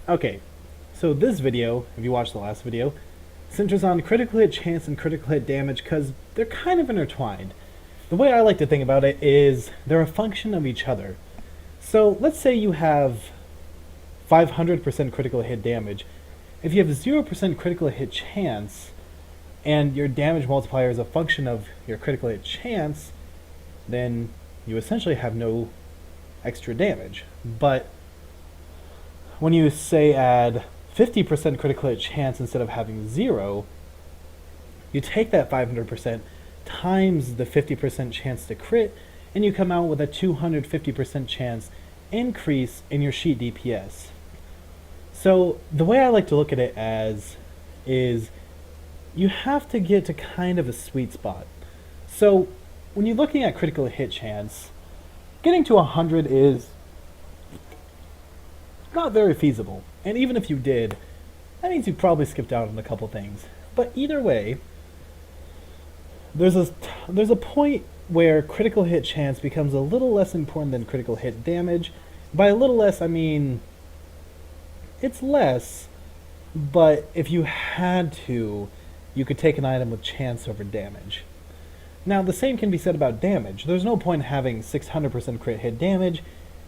Okay, so this video, if you watched the last video, centers on critical hit chance and critical hit damage because they're kind of intertwined. The way I like to think about it is they're a function of each other. So let's say you have 500% critical hit damage. If you have 0% critical hit chance, and your damage multiplier is a function of your critical hit chance, then you essentially have no extra damage. But when you say add 50% critical hit chance instead of having 0, you take that 500% times the 50% chance to crit, and you come out with a 250% chance increase in your sheet DPS. So the way I like to look at it as is you have to get to kind of a sweet spot. So when you're looking at critical hit chance, getting to 100 is not very feasible. And even if you did, that means you probably skipped out on a couple things. But either way, there's a point where critical hit chance becomes a little less important than critical hit damage. By a little less, I mean it's less, but if you had to, you could take an item with chance over damage. Now, the same can be said about damage. There's no point in having 600% crit hit damage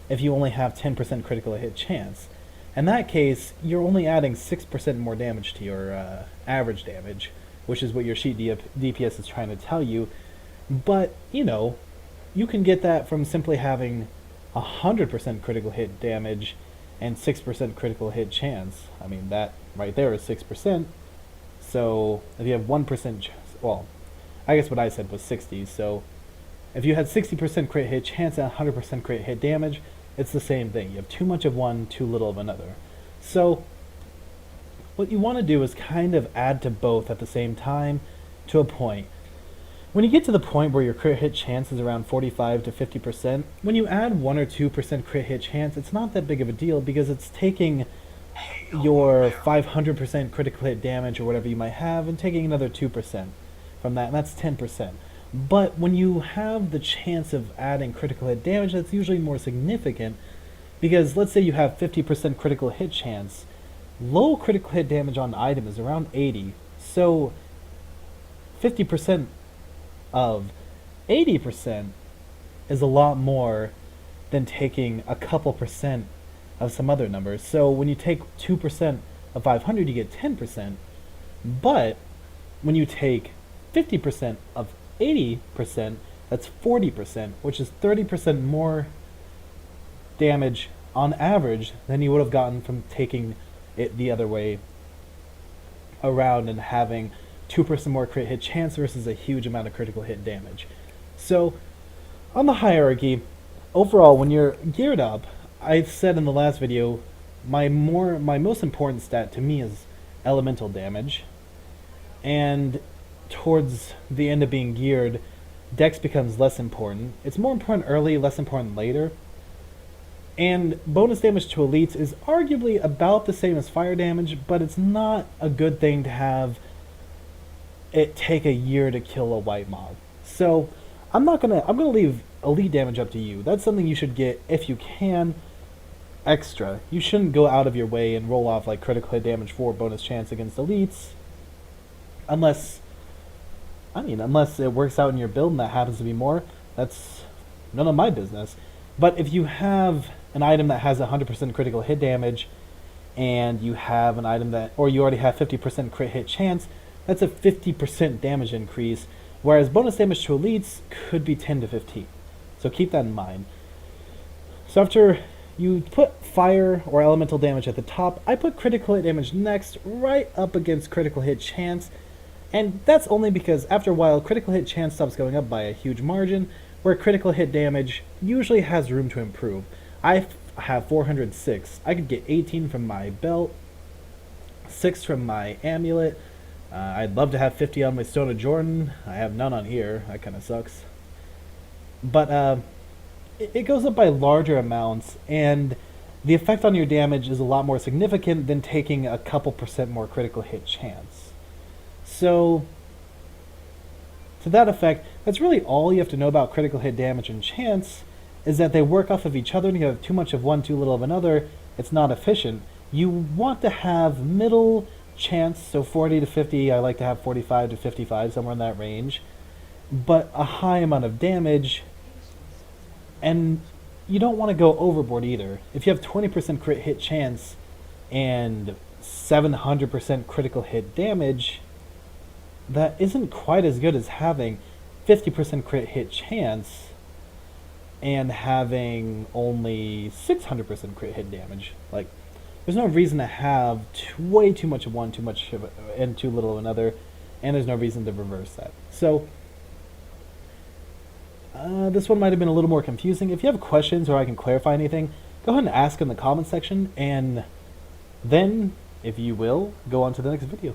if you only have 10% critical hit chance. In that case, you're only adding 6% more damage to your average damage, which is what your sheet DPS is trying to tell you. But, you can get that from simply having 100% critical hit damage and 6% critical hit chance. I mean, that right there is 6%. So if you have 1% chance, well, I guess what I said was 60. So if you had 60% crit hit chance and 100% crit hit damage, it's the same thing. You have too much of one, too little of another. So what you want to do is kind of add to both at the same time to a point. When you get to the point where your crit hit chance is around 45 to 50%, when you add 1 or 2% crit hit chance, it's not that big of a deal because it's taking your 500% critical hit damage or whatever you might have and taking another 2% from that, and that's 10%. But when you have the chance of adding critical hit damage, that's usually more significant because let's say you have 50% critical hit chance. Low critical hit damage on the item is around 80, so 50% of 80% is a lot more than taking a couple percent of some other numbers. So when you take 2% of 500, you get 10%, but when you take 50% of 80%, that's 40%, which is 30% more damage on average than you would have gotten from taking it the other way around and having 2% more crit hit chance versus a huge amount of critical hit damage. So on the hierarchy, overall, when you're geared up, I said in the last video, my most important stat to me is elemental damage, and towards the end of being geared, dex becomes less important. It's more important early, less important later. And bonus damage to elites is arguably about the same as fire damage, but it's not a good thing to have it take a year to kill a white mob. So I'm gonna leave elite damage up to you. That's something you should get if you can extra. You shouldn't go out of your way and roll off like critical hit damage for bonus chance against elites unless it works out in your build and that happens to be more. That's none of my business. But if you have an item that has 100% critical hit damage and you have an item that, or you already have 50% crit hit chance, that's a 50% damage increase, whereas bonus damage to elites could be 10 to 15. So keep that in mind. So after you put fire or elemental damage at the top, I put critical hit damage next, right up against critical hit chance, and that's only because after a while, critical hit chance stops going up by a huge margin, where critical hit damage usually has room to improve. I have 406. I could get 18 from my belt, 6 from my amulet. I'd love to have 50 on my Stone of Jordan. I have none on here. That kind of sucks. But it goes up by larger amounts, and the effect on your damage is a lot more significant than taking a couple percent more critical hit chance. So to that effect, that's really all you have to know about critical hit damage and chance, is that they work off of each other, and you have too much of one, too little of another, it's not efficient. You want to have middle chance, so 40 to 50, I like to have 45 to 55, somewhere in that range, but a high amount of damage, and you don't want to go overboard either. If you have 20% crit hit chance and 700% critical hit damage, that isn't quite as good as having 50% crit hit chance and having only 600% crit hit damage. Like, there's no reason to have way too much of one, too much of and too little of another, and there's no reason to reverse that. So, this one might have been a little more confusing. If you have questions or I can clarify anything, go ahead and ask in the comment section, and then, if you will, go on to the next video.